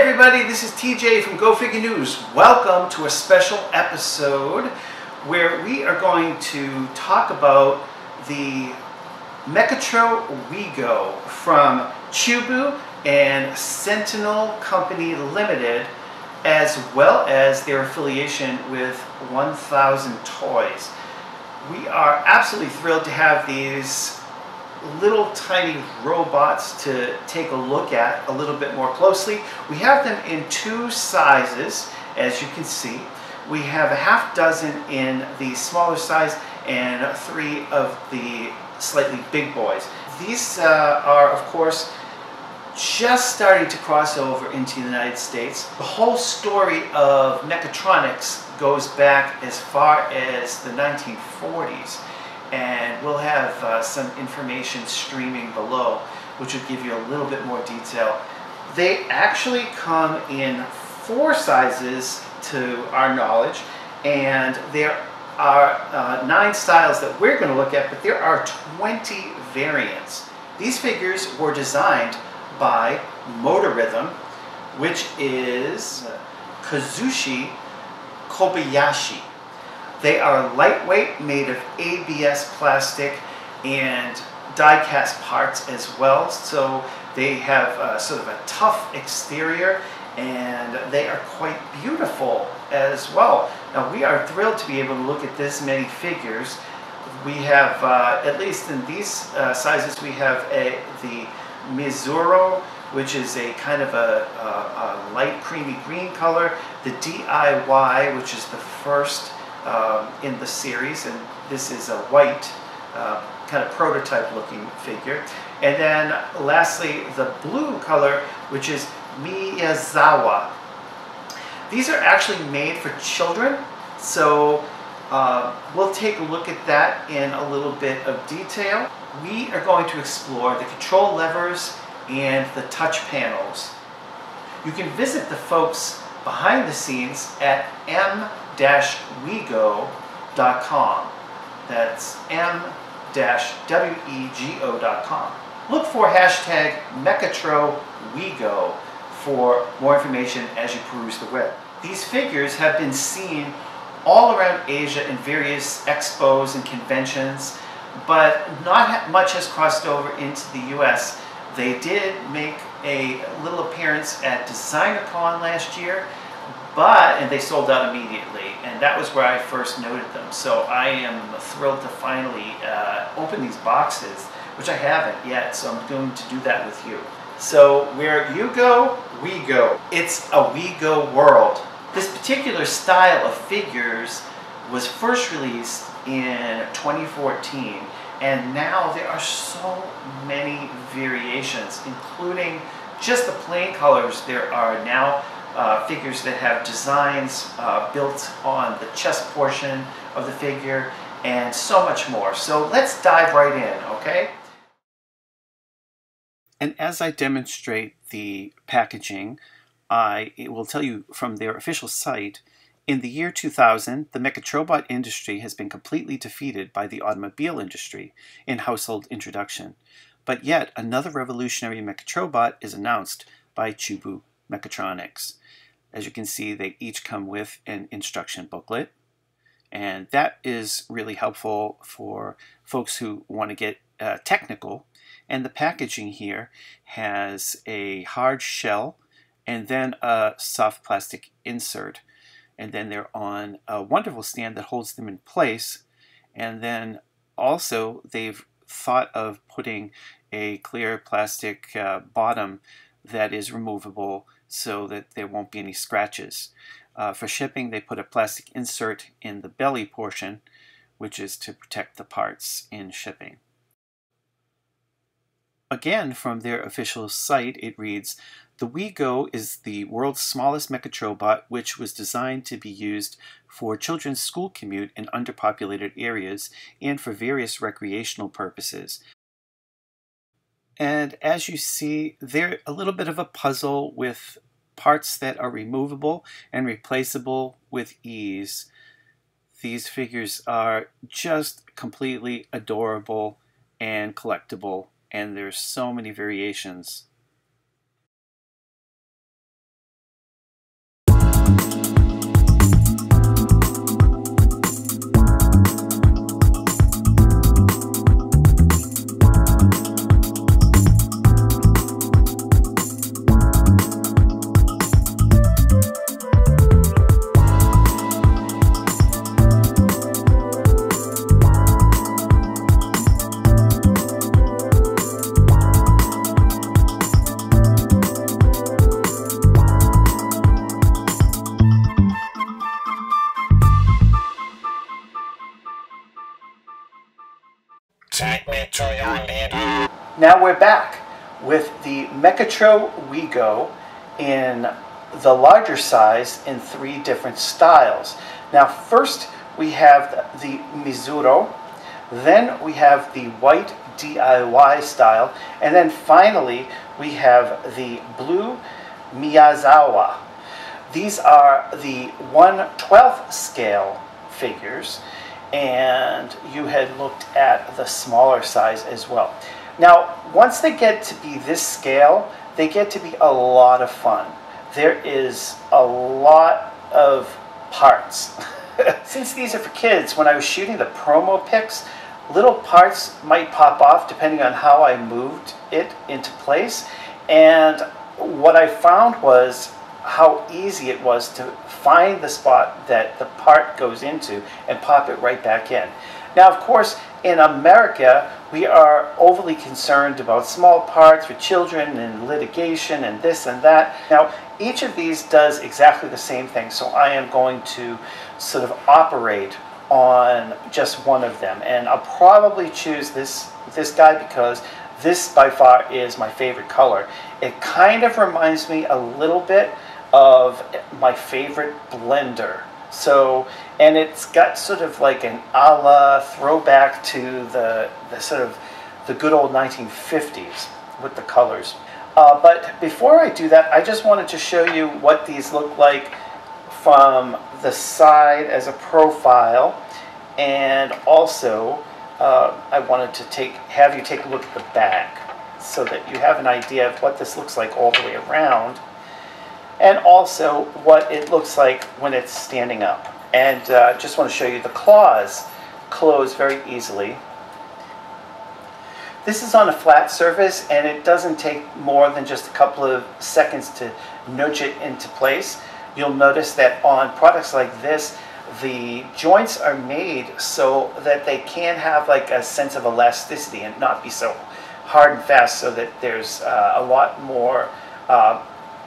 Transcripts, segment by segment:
everybody, this is TJ from Go Figure News. Welcome to a special episode where we are going to talk about the Mechatro WeGo from Chubu and Sentinel Company Limited, as well as their affiliation with 1000 Toys. We are absolutely thrilled to have these little tiny robots to take a look at a little bit more closely. We have them in two sizes, as you can see. We have a half dozen in the smaller size and 3 of the slightly big boys. These are, of course, just starting to cross over into the United States. The whole story of mechatronics goes back as far as the 1940s. And we'll have some information streaming below, which will give you a little bit more detail. They actually come in 4 sizes to our knowledge, and there are 9 styles that we're going to look at, but there are 20 variants. These figures were designed by Motor Rhythm, which is Kazushi Kobayashi. They are lightweight, made of ABS plastic and die-cast parts as well. So they have sort of a tough exterior, and they are quite beautiful as well. Now, we are thrilled to be able to look at this many figures. We have, at least in these sizes, we have the Mizuro, which is a kind of a light creamy green color. The DIY, which is the first in the series, and this is a white kind of prototype looking figure. And then lastly, the blue color, which is Miyazawa. These are actually made for children, so we'll take a look at that in a little bit of detail. We are going to explore the control levers and the touch panels. You can visit the folks behind the scenes at m-wego.com. That's m-wego.com. Look for hashtag MechatroWeGo for more information as you peruse the web. These figures have been seen all around Asia in various expos and conventions, but not much has crossed over into the US. They did make a little appearance at DesignerCon last year, and they sold out immediately, and that was where I first noted them. So I am thrilled to finally open these boxes, which I haven't yet, so I'm going to do that with you. So where you go, we go. It's a WeGo world. This particular style of figures was first released in 2014, and now there are so many variations, including just the plain colors. There are now figures that have designs built on the chest portion of the figure, and so much more. So let's dive right in, okay? And as I demonstrate the packaging, it will tell you from their official site, in the year 2000, the Mechatrobot industry has been completely defeated by the automobile industry in household introduction. But yet, another revolutionary Mechatrobot is announced by Chubu Mechatronics. As you can see, they each come with an instruction booklet, and that is really helpful for folks who want to get technical. And the packaging here has a hard shell and then a soft plastic insert. And then they're on a wonderful stand that holds them in place. And then also they've thought of putting a clear plastic bottom that is removable so that there won't be any scratches. For shipping, they put a plastic insert in the belly portion, which is to protect the parts in shipping. Again, from their official site, it reads, "The WeGo is the world's smallest Mechatrobot, which was designed to be used for children's school commute in underpopulated areas and for various recreational purposes." And as you see, they're a little bit of a puzzle with parts that are removable and replaceable with ease. These figures are just completely adorable and collectible, and there's so many variations. Take me to your leader. Now we're back with the Mechatro WeGo in the larger size in 3 different styles. Now first we have the Mizuro, then we have the white DIY style, and then finally we have the blue Miyazawa. These are the 1/12 scale figures, and you had looked at the smaller size as well. Now, once they get to be this scale, they get to be a lot of fun. There is a lot of parts. Since these are for kids, when I was shooting the promo pics, little parts might pop off depending on how I moved it into place. And what I found was how easy it was to find the spot that the part goes into and pop it right back in. Now, of course, in America, we are overly concerned about small parts for children and litigation and this and that. Now, each of these does exactly the same thing, so I am going to sort of operate on just one of them. And I'll probably choose this guy because this by far is my favorite color. It kind of reminds me a little bit of my favorite blender. So, and it's got sort of like an a la throwback to the sort of the good old 1950s with the colors. But before I do that, I just wanted to show you what these look like from the side as a profile, and also I wanted to have you take a look at the back so that you have an idea of what this looks like all the way around, and also what it looks like when it's standing up. And just want to show you the claws close very easily. This is on a flat surface, and it doesn't take more than just a couple of seconds to nudge it into place. You'll notice that on products like this, the joints are made so that they can have like a sense of elasticity and not be so hard and fast, so that there's a lot more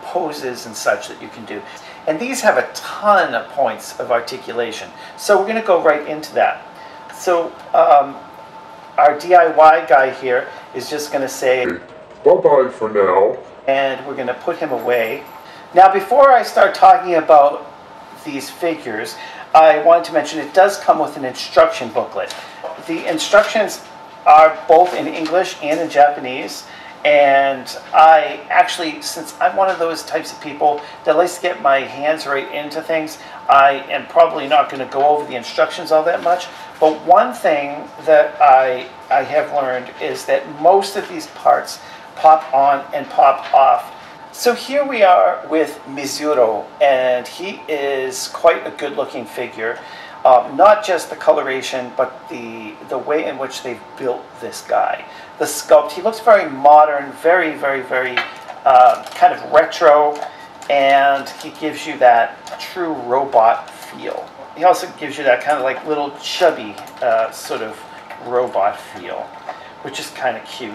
poses and such that you can do. And these have a ton of points of articulation. So we're going to go right into that. So our DIY guy here is just going to say Bye-bye for now. and we're going to put him away. Now, before I start talking about these figures, I wanted to mention it does come with an instruction booklet. The instructions are both in English and in Japanese, and I actually, since I'm one of those types of people that likes to get my hands right into things, I am probably not going to go over the instructions all that much. But one thing that I have learned is that most of these parts pop on and pop off. So here we are with Mizuro, and he is quite a good-looking figure. Not just the coloration, but the way in which they've built this guy. The sculpt, he looks very modern, very, very, very kind of retro, and he gives you that true robot feel. He also gives you that kind of like little chubby sort of robot feel, which is kind of cute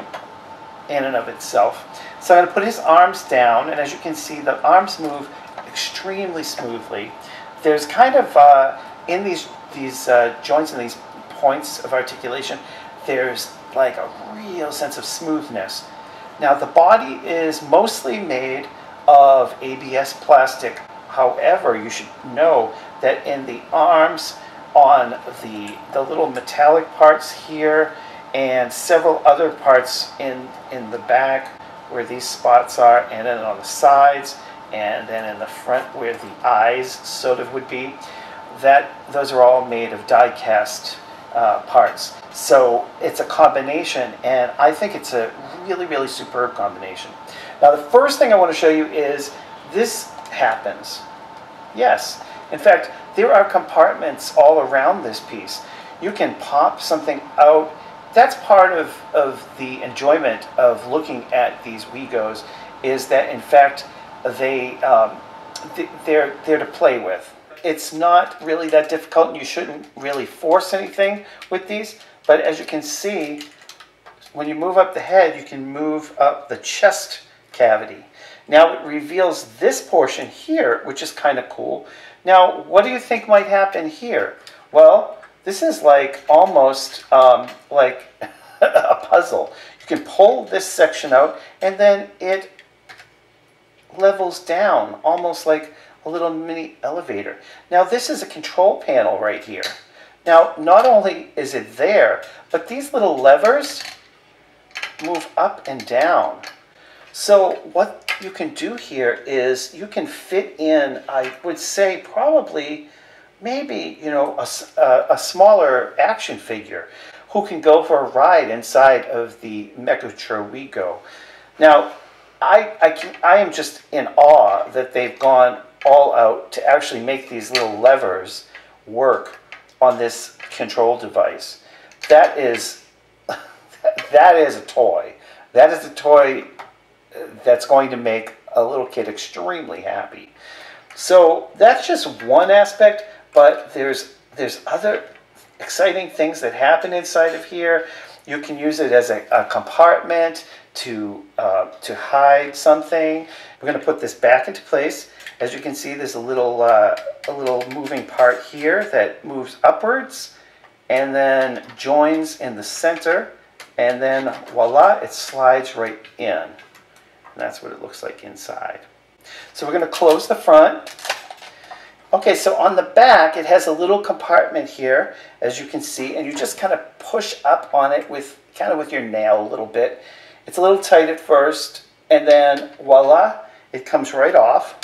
in and of itself. So I'm going to put his arms down, and as you can see, the arms move extremely smoothly. There's kind of, in these joints and these points of articulation, there's like a real sense of smoothness. Now, the body is mostly made of ABS plastic. However, you should know that in the arms, on the little metallic parts here, and several other parts in the back where these spots are, and then on the sides, and then in the front where the eyes sort of would be, those are all made of die-cast parts. So it's a combination, and I think it's a really, really superb combination. Now, the first thing I want to show you is this happens. Yes, in fact, there are compartments all around this piece. You can pop something out. That's part of the enjoyment of looking at these WeGos, is that in fact they're to play with. It's not really that difficult, and you shouldn't really force anything with these, but as you can see, when you move up the head, you can move up the chest cavity. Now it reveals this portion here, which is kind of cool. Now, what do you think might happen here? Well, this is like almost like puzzle. You can pull this section out, and then it levels down, almost like a little mini elevator. Now this is a control panel right here. Now not only is it there, but these little levers move up and down. So what you can do here is you can fit in, I would say probably maybe, you know, a smaller action figure who can go for a ride inside of the Mechatro WeGo. Now, I am just in awe that they've gone all out to actually make these little levers work on this control device. That is a toy. That is a toy that's going to make a little kid extremely happy. So that's just one aspect, but there's other exciting things that happen inside of here. You can use it as a compartment to hide something. We're going to put this back into place. As you can see, there's a little moving part here that moves upwards and then joins in the center, and then voila, it slides right in. And that's what it looks like inside. So we're going to close the front. Okay, so on the back, it has a little compartment here, as you can see, and you just kind of push up on it with your nail a little bit. It's a little tight at first, and then voila, it comes right off.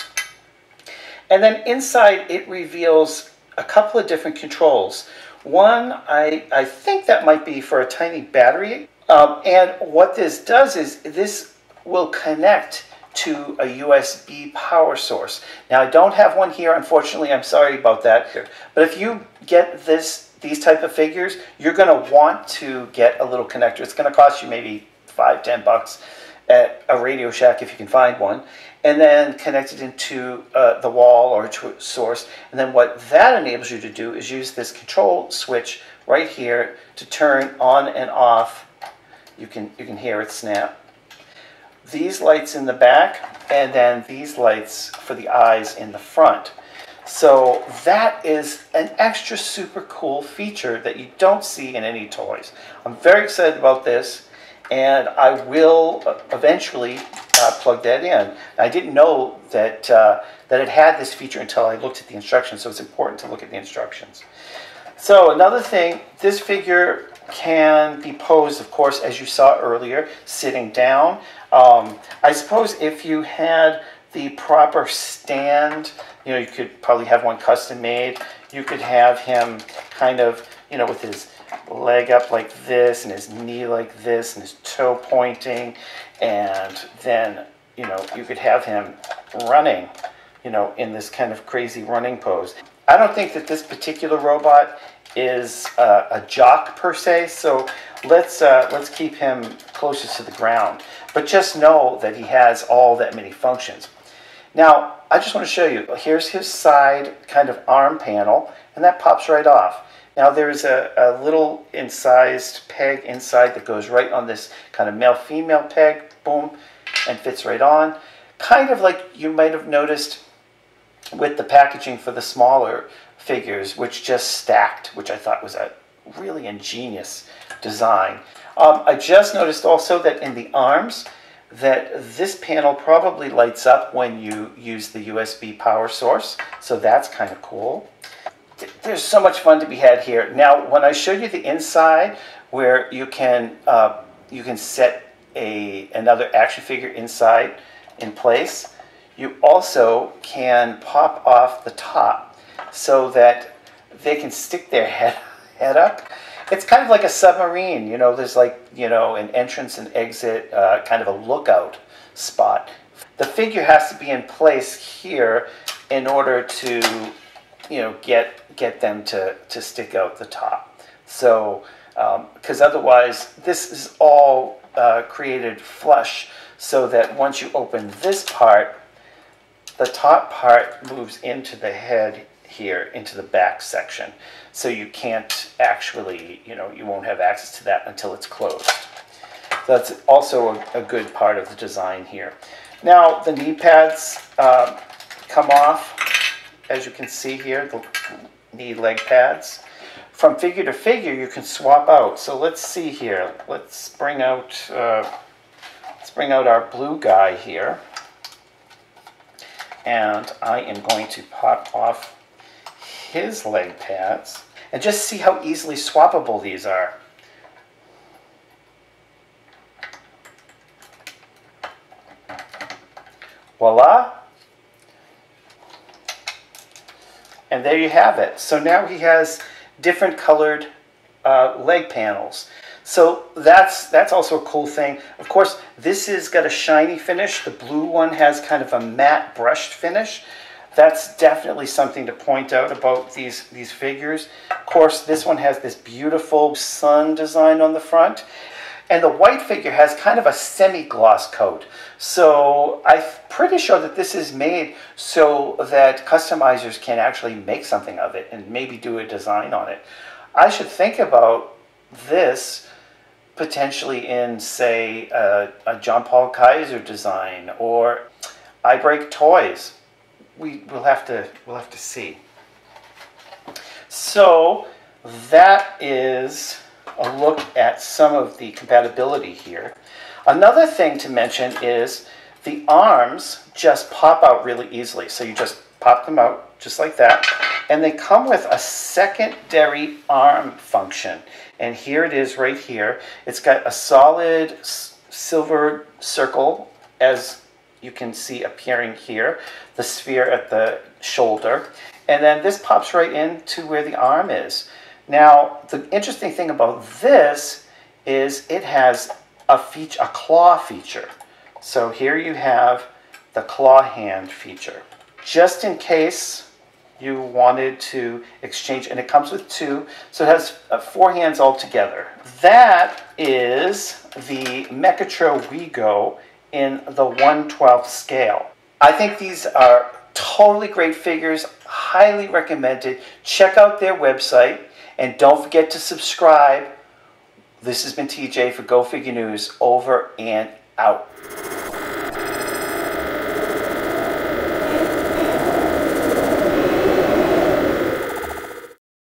And then inside, it reveals a couple of different controls. One, I think that might be for a tiny battery. And what this does is this will connect to a USB power source. Now, I don't have one here, unfortunately. I'm sorry about that. But if you get these type of figures, you're going to want to get a little connector. It's going to cost you maybe $5-10 at a Radio Shack if you can find one, and then connect it into the wall or to a source. And then what that enables you to do is use this control switch right here to turn on and off. You can hear it snap. These lights in the back, and then these lights for the eyes in the front. So that is an extra super cool feature that you don't see in any toys. I'm very excited about this, and I will eventually plug that in. I didn't know that that it had this feature until I looked at the instructions, so it's important to look at the instructions. So another thing, this figure can be posed, of course, as you saw earlier, sitting down. I suppose if you had the proper stand, you know, you could probably have one custom made. You could have him kind of, you know, with his leg up like this and his knee like this and his toe pointing, and then, you know, you could have him running, you know, in this kind of crazy running pose. I don't think that this particular robot is a jock per se, so let's keep him closest to the ground. But just know that he has all that many functions. Now, I just want to show you. Here's his side kind of arm panel, and that pops right off. Now, there's a little incised peg inside that goes right on this kind of male-female peg, boom, and fits right on. Kind of like you might have noticed with the packaging for the smaller figures, which just stacked, which I thought was a really ingenious design. I just noticed also that in the arms, that this panel probably lights up when you use the USB power source, so that's kind of cool. There's so much fun to be had here. Now, when I showed you the inside, where you can set another action figure inside in place, you also can pop off the top so that they can stick their head up. It's kind of like a submarine, you know, there's like, you know, an entrance and exit, kind of a lookout spot. The figure has to be in place here in order to, you know, get them to stick out the top. So, because otherwise this is all created flush, so that once you open this part, the top part moves into the head here, into the back section. So you can't actually, you know, you won't have access to that until it's closed. So that's also a good part of the design here. Now, the knee pads come off, as you can see here, the knee leg pads. from figure to figure, you can swap out. So let's see here. Let's bring out our blue guy here. And I am going to pop off his leg pads and just see how easily swappable these are. Voila! And there you have it. So now he has different colored leg panels. So that's also a cool thing. Of course, this has got a shiny finish. The blue one has kind of a matte brushed finish. That's definitely something to point out about these figures. Of course, this one has this beautiful sun design on the front. And the white figure has kind of a semi-gloss coat. So I'm pretty sure that this is made so that customizers can actually make something of it and maybe do a design on it. I should think about this potentially in, say, a John Paul Kaiser design or iBreak Toys. We'll have to see. So that is a look at some of the compatibility here. Another thing to mention is the arms just pop out really easily. So you just pop them out just like that. And they come with a secondary arm function. And here it is right here. It's got a solid silver circle, as you can see appearing here, the sphere at the shoulder. And then this pops right into where the arm is. Now, the interesting thing about this is it has a claw feature. So here you have the claw hand feature. Just in case you wanted to exchange, and it comes with two, so it has 4 hands altogether. That is the Mechatro WeGo in the 1/12 scale. I think these are totally great figures, highly recommended. Check out their website. And don't forget to subscribe. This has been TJ for Go Figure News, over and out.